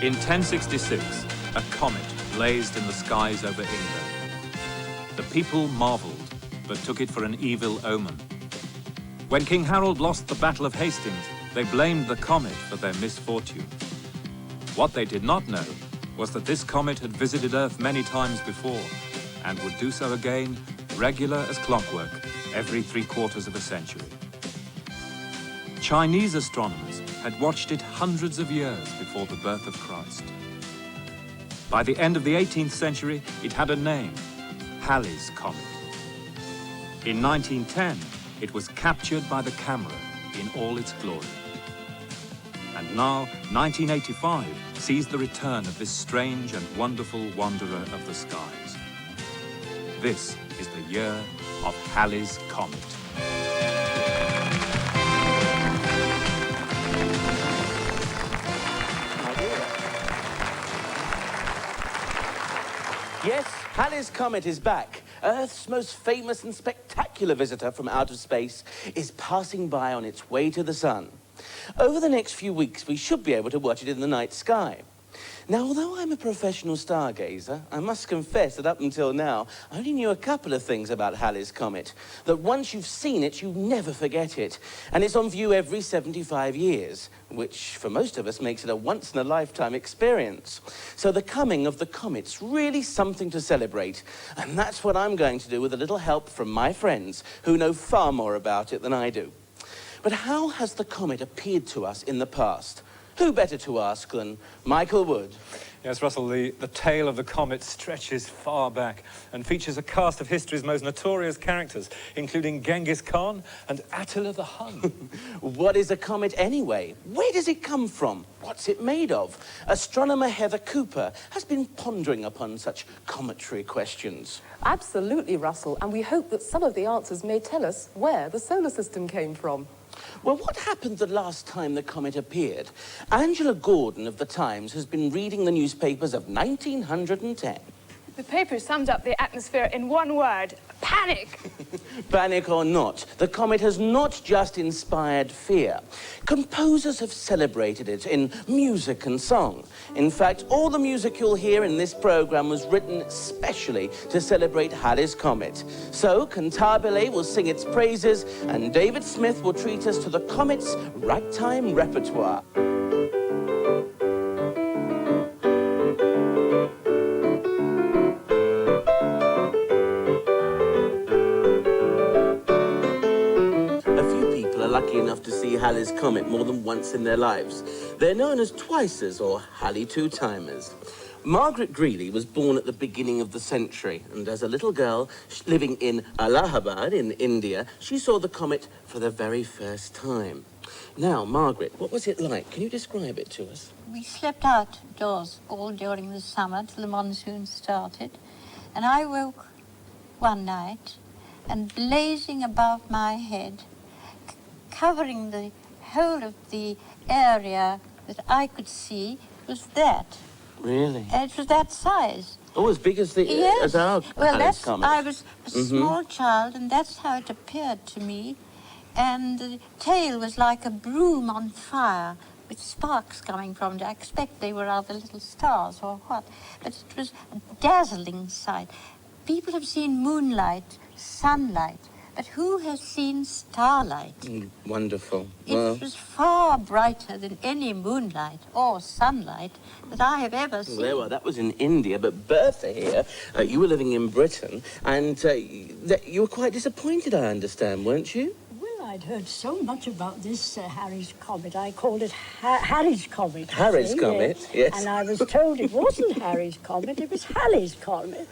In 1066, a comet blazed in the skies over England. The people marvelled, but took it for an evil omen. When King Harold lost the Battle of Hastings, they blamed the comet for their misfortune. What they did not know was that this comet had visited Earth many times before, and would do so again, regular as clockwork, every 3/4 of a century. Chinese astronomers had watched it hundreds of years before the birth of Christ. By the end of the 18th century, it had a name, Halley's Comet. In 1910, it was captured by the camera in all its glory. And now, 1985 sees the return of this strange and wonderful wanderer of the skies. This is the year of Halley's Comet. Yes, Halley's Comet is back. Earth's most famous and spectacular visitor from outer space is passing by on its way to the sun. Over the next few weeks, we should be able to watch it in the night sky. Now, although I'm a professional stargazer, I must confess that up until now, I only knew a couple of things about Halley's Comet. That once you've seen it, you never forget it. And it's on view every 75 years, which for most of us makes it a once-in-a-lifetime experience. So the coming of the comet's really something to celebrate. And that's what I'm going to do with a little help from my friends, who know far more about it than I do. But how has the comet appeared to us in the past? Who better to ask than Michael Wood? Yes, Russell, the tale of the comet stretches far back and features a cast of history's most notorious characters, including Genghis Khan and Attila the Hun. What is a comet anyway? Where does it come from? What's it made of? Astronomer Heather Couper has been pondering upon such cometary questions. Absolutely, Russell, and we hope that some of the answers may tell us where the solar system came from. Well, what happened the last time the comet appeared? Angela Gordon of The Times has been reading the newspapers of 1910. The paper summed up the atmosphere in one word: panic. Panic or not, the comet has not just inspired fear. Composers have celebrated it in music and song. In fact, all the music you'll hear in this program was written specially to celebrate Halley's Comet. So, Cantabile will sing its praises, and David Smith will treat us to the comet's ragtime repertoire. Lucky enough to see Halley's Comet more than once in their lives. They're known as twicers, or Halley two-timers. Margaret Greeley was born at the beginning of the century, and as a little girl living in Allahabad in India, she saw the comet for the very first time. Now, Margaret, what was it like? Can you describe it to us? We slept outdoors all during the summer till the monsoon started, and I woke one night, and blazing above my head, covering the whole of the area that I could see, was that. Really? And it was that size. Oh, as big as the yes. as our well, Halley's Comet. I was a small child, and that's how it appeared to me. And the tail was like a broom on fire, with sparks coming from it. I expect they were other little stars or what. But it was a dazzling sight. People have seen moonlight, sunlight, but who has seen starlight? Wonderful. It was far brighter than any moonlight or sunlight that I have ever seen. Well, that was in India, but Bertha here, you were living in Britain, and you were quite disappointed, I understand, weren't you? Well, I'd heard so much about this Halley's Comet. I called it Harry's Comet. Harry's Comet, yes. And I was told it wasn't Harry's Comet, it was Halley's Comet.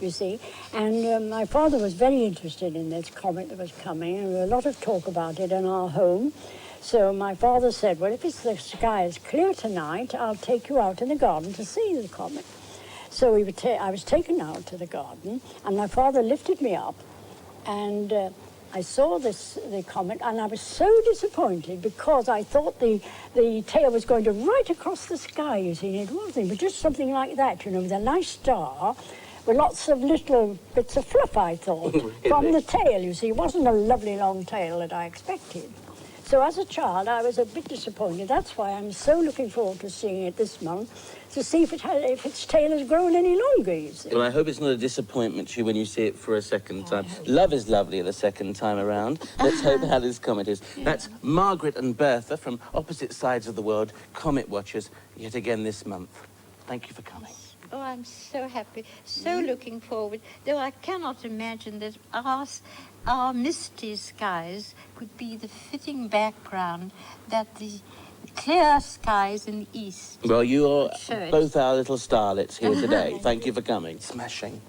You see, and my father was very interested in this comet that was coming, and there was a lot of talk about it in our home. So my father said, well, if the sky is clear tonight, I'll take you out in the garden to see the comet. So I was taken out to the garden, and my father lifted me up, and I saw the comet, and I was so disappointed because I thought the tail was going to right across the sky, you see, and it wasn't. It was just something like that, you know, with a nice star, with lots of little bits of fluff, I thought, from the tail, you see. It wasn't a lovely long tail that I expected. So as a child, I was a bit disappointed. That's why I'm so looking forward to seeing it this month, to see if its tail has grown any longer, you see. Well, I hope it's not a disappointment to you when you see it for a second time. Love is lovely the second time around. Let's hope Halley's Comet is. Yeah. That's Margaret and Bertha from opposite sides of the world, Comet watchers, yet again this month. Thank you for coming. Oh, I'm so happy, so looking forward, though I cannot imagine that our misty skies could be the fitting background that the clear skies in the east. Well, you're both our little starlets here today. Thank you for coming. Smashing.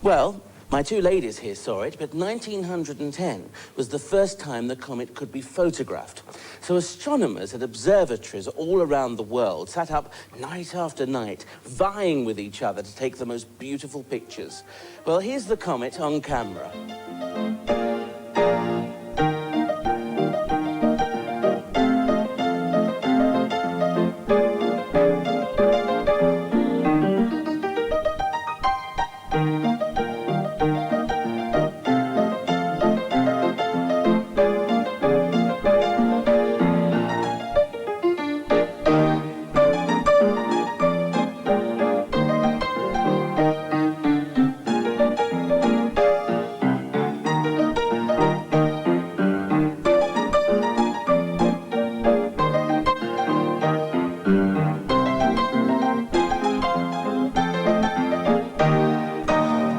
Well, my two ladies here saw it, but 1910 was the first time the comet could be photographed. So astronomers at observatories all around the world sat up night after night, vying with each other to take the most beautiful pictures. Well, here's the comet on camera.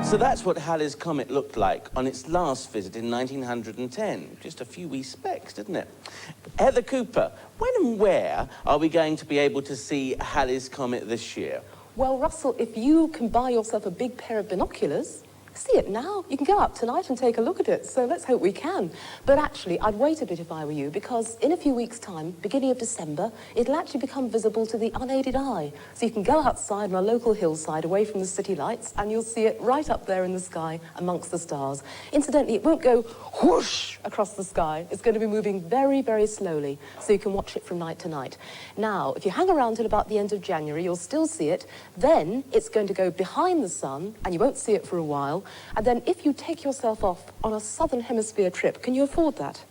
So that's what Halley's Comet looked like on its last visit in 1910. Just a few wee specks, didn't it? Heather Couper, when and where are we going to be able to see Halley's Comet this year? Well, Russell, if you can buy yourself a big pair of binoculars, see it now. You can go out tonight and take a look at it, so let's hope we can. But actually, I'd wait a bit if I were you, because in a few weeks' time, beginning of December, it'll actually become visible to the unaided eye. So you can go outside on a local hillside away from the city lights, and you'll see it right up there in the sky amongst the stars. Incidentally, it won't go whoosh across the sky. It's going to be moving very, very slowly, so you can watch it from night to night. Now, if you hang around till about the end of January, you'll still see it. Then it's going to go behind the sun, and you won't see it for a while. And then if you take yourself off on a southern hemisphere trip, can you afford that?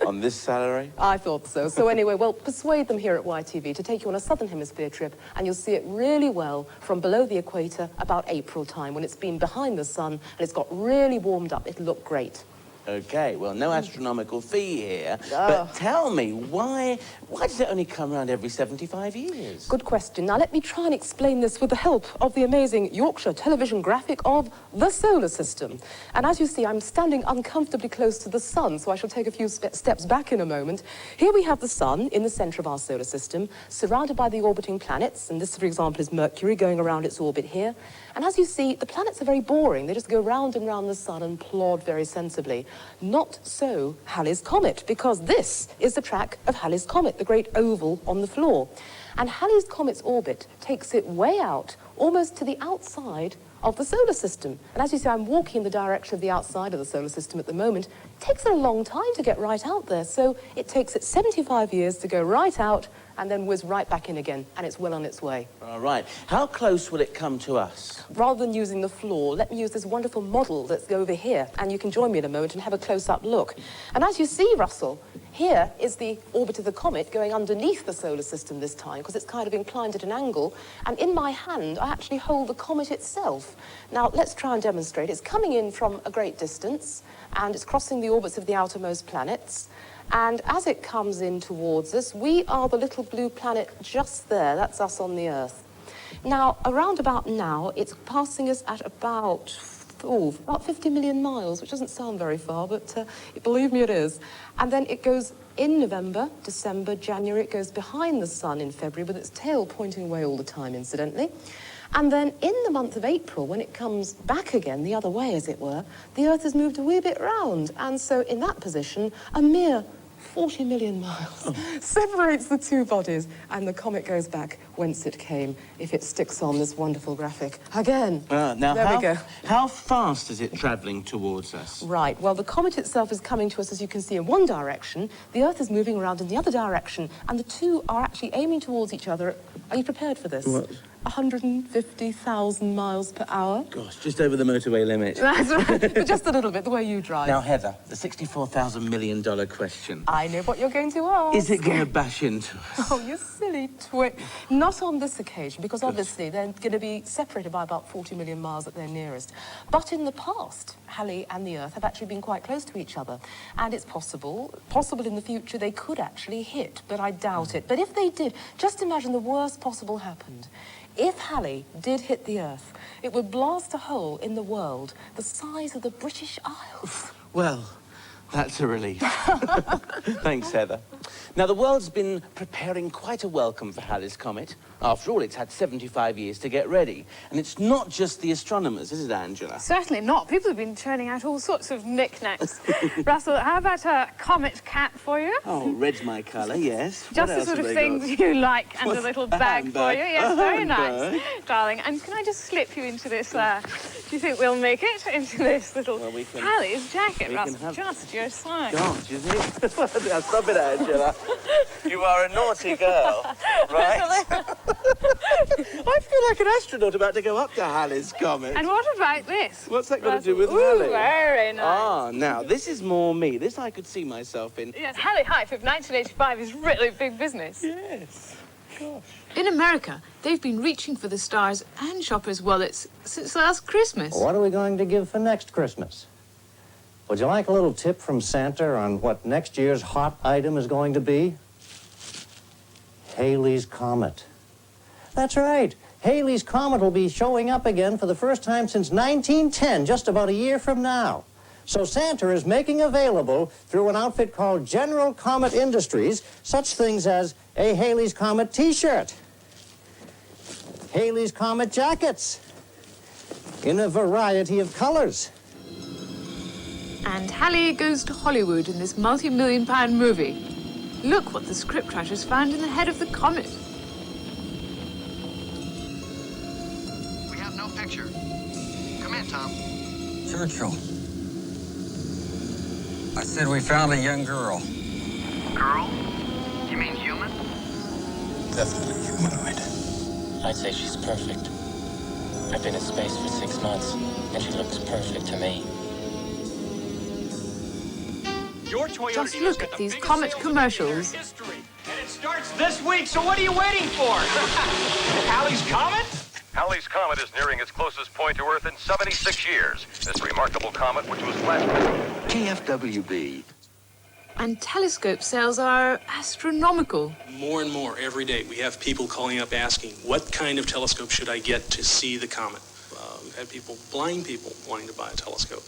On this salary? I thought so. So anyway, well, persuade them here at YTV to take you on a southern hemisphere trip, and you'll see it really well from below the equator about April time, when it's been behind the sun and it's got really warmed up. It'll look great. Okay, well, no astronomical fee here, but tell me, why does it only come around every 75 years? Good question. Now, let me try and explain this with the help of the amazing Yorkshire television graphic of the solar system. And as you see, I'm standing uncomfortably close to the sun, so I shall take a few steps back in a moment. Here we have the sun in the centre of our solar system, surrounded by the orbiting planets, and this, for example, is Mercury going around its orbit here. And as you see, the planets are very boring. They just go round and round the sun and plod very sensibly. Not so Halley's Comet, because this is the track of Halley's Comet, the great oval on the floor. And Halley's Comet's orbit takes it way out, almost to the outside of the solar system. And as you see, I'm walking in the direction of the outside of the solar system at the moment. It takes it a long time to get right out there, so it takes it 75 years to go right out and then whiz right back in again, and it's well on its way. All right. How close will it come to us? Rather than using the floor, let me use this wonderful model that's over here, and you can join me in a moment and have a close-up look. And as you see, Russell, here is the orbit of the comet going underneath the solar system this time, because it's kind of inclined at an angle, and in my hand, I actually hold the comet itself. Now, let's try and demonstrate. It's coming in from a great distance, and it's crossing the orbits of the outermost planets. And as it comes in towards us, we are the little blue planet just there. That's us on the Earth. Now, around about now, it's passing us at about 50 million miles, which doesn't sound very far, but believe me, it is. And then it goes in November, December, January. It goes behind the sun in February with its tail pointing away all the time, incidentally. And then in the month of April, when it comes back again, the other way, as it were, the Earth has moved a wee bit round. And so in that position, a mere 40 million miles separates the two bodies, and the comet goes back whence it came, if it sticks on this wonderful graphic. Again, now there we go. How fast is it travelling towards us? Right, well, the comet itself is coming to us, as you can see, in one direction. The Earth is moving around in the other direction, and the two are actually aiming towards each other. Are you prepared for this? What? 150,000 miles per hour. Gosh, just over the motorway limit. That's right, but just a little bit, the way you drive. Now, Heather, the $64,000 million question. I know what you're going to ask. Is it going to bash into us? Oh, you silly twit. Not on this occasion, because obviously they're going to be separated by about 40 million miles at their nearest. But in the past, Halley and the Earth have actually been quite close to each other. And it's possible in the future they could actually hit, but I doubt it. But if they did, just imagine the worst possible happened. If Halley did hit the Earth, it would blast a hole in the world the size of the British Isles. Well, that's a relief. Thanks, Heather. Now, the world's been preparing quite a welcome for Halley's Comet. After all, it's had 75 years to get ready. And it's not just the astronomers, is it, Angela? Certainly not. People have been turning out all sorts of knickknacks. Russell, how about a comet cap for you? Oh, red's my colour, yes. Just What the else sort have of they things got? you like, and What's a little a bag handbag? for you. Yes, A very handbag? nice, darling. And can I just slip you into this, do you think we'll make it into this little Well, we can- Halley's jacket, we can have- Russell? Just your size. God, you think? Now, stop it, Angela. You are a naughty girl, right? I feel like an astronaut about to go up to Halley's Comet. And what about this? What's that got to do Russell? with Halley? Ooh, very nice. Ah, now, this is more me. This I could see myself in. Yes, Halley Hive of 1985 is really big business. Yes. Gosh. In America, they've been reaching for the stars and shoppers' wallets since last Christmas. What are we going to give for next Christmas? Would you like a little tip from Santa on what next year's hot item is going to be? Halley's Comet. That's right. Halley's Comet will be showing up again for the first time since 1910, just about a year from now. So Santa is making available through an outfit called General Comet Industries such things as a Halley's Comet t-shirt, Halley's Comet jackets, in a variety of colors. And Halley goes to Hollywood in this multi-million-pound movie. Look what the scriptwriters found in the head of the comet. We have no picture. Come in, Tom. Churchill. I said we found a young girl. Girl? You mean human? Definitely humanoid. I'd say she's perfect. I've been in space for 6 months, and she looks perfect to me. Just look at these Comet commercials. And it starts this week, so what are you waiting for? Halley's Comet? Halley's Comet is nearing its closest point to Earth in 76 years. This remarkable comet, which was flashed... KFWB. And telescope sales are astronomical. More and more every day, we have people calling up asking, what kind of telescope should I get to see the comet? We've had blind people wanting to buy a telescope.